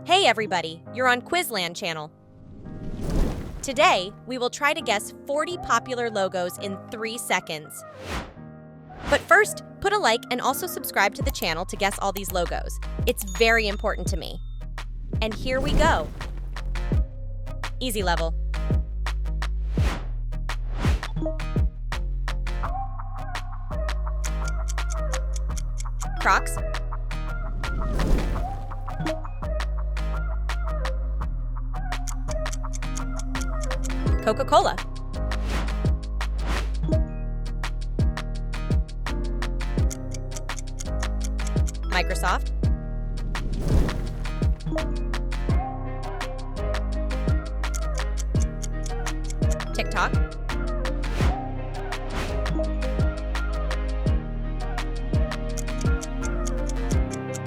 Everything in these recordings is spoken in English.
Hey everybody, you're on Quizland channel. Today, we will try to guess 40 popular logos in 3 seconds. But first, put a like and also subscribe to the channel to guess all these logos. It's very important to me. And here we go. Easy level. Crocs. Coca-Cola. Microsoft. TikTok.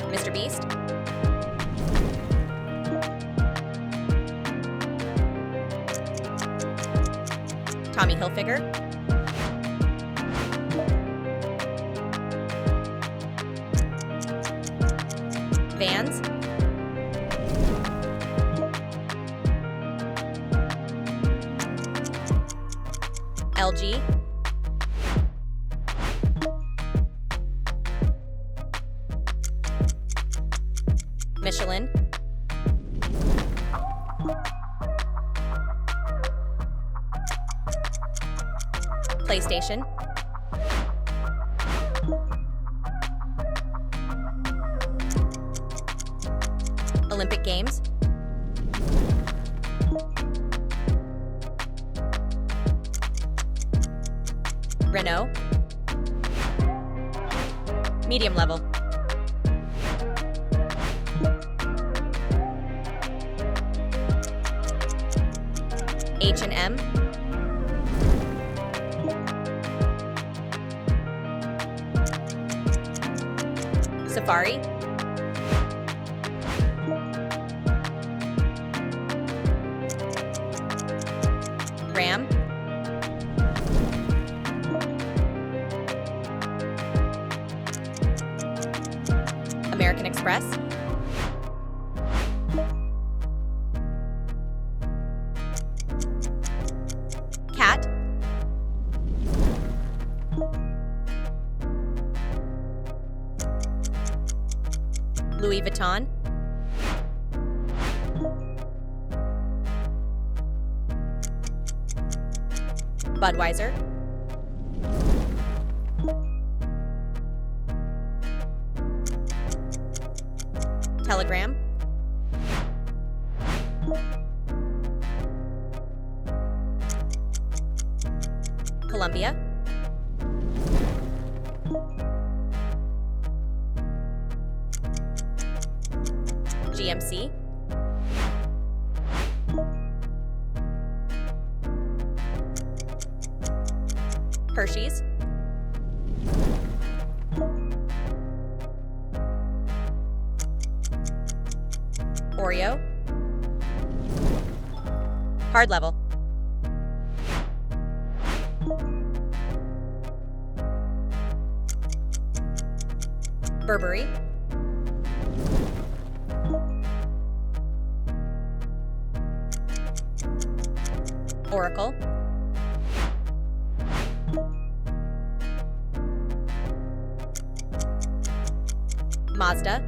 Mr. Beast. Tommy Hilfiger. Vans. LG. Michelin. PlayStation. Olympic Games. Renault. Medium level. H&M. Safari. Ram. American Express. Cat. Louis Vuitton. Budweiser. Telegram. Columbia. GMC. Hershey's. Oreo. Hard level. Burberry. Oracle. Mazda.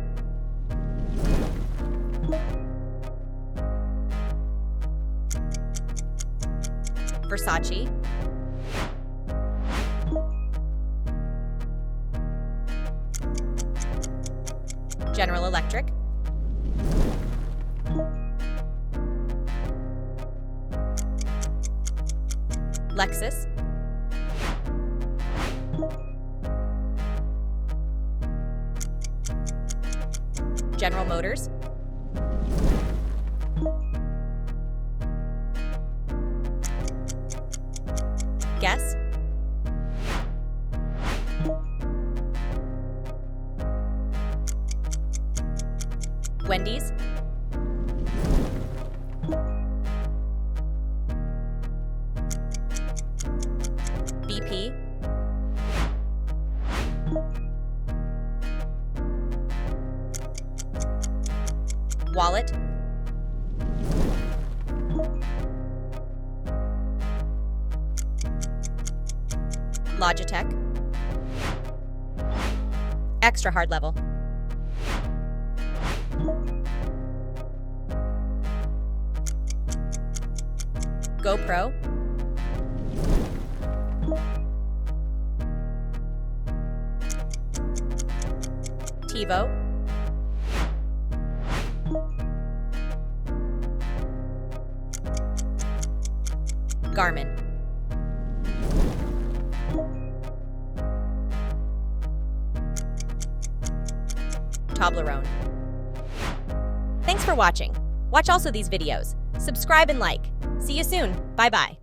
Versace. General Electric. Lexus. General Motors. Guess. Wendy's. BP. wallet, Logitech, extra hard level, GoPro, TiVo, Garmin. Toblerone. Thanks for watching. Watch also these videos. Subscribe and like. See you soon. Bye-bye.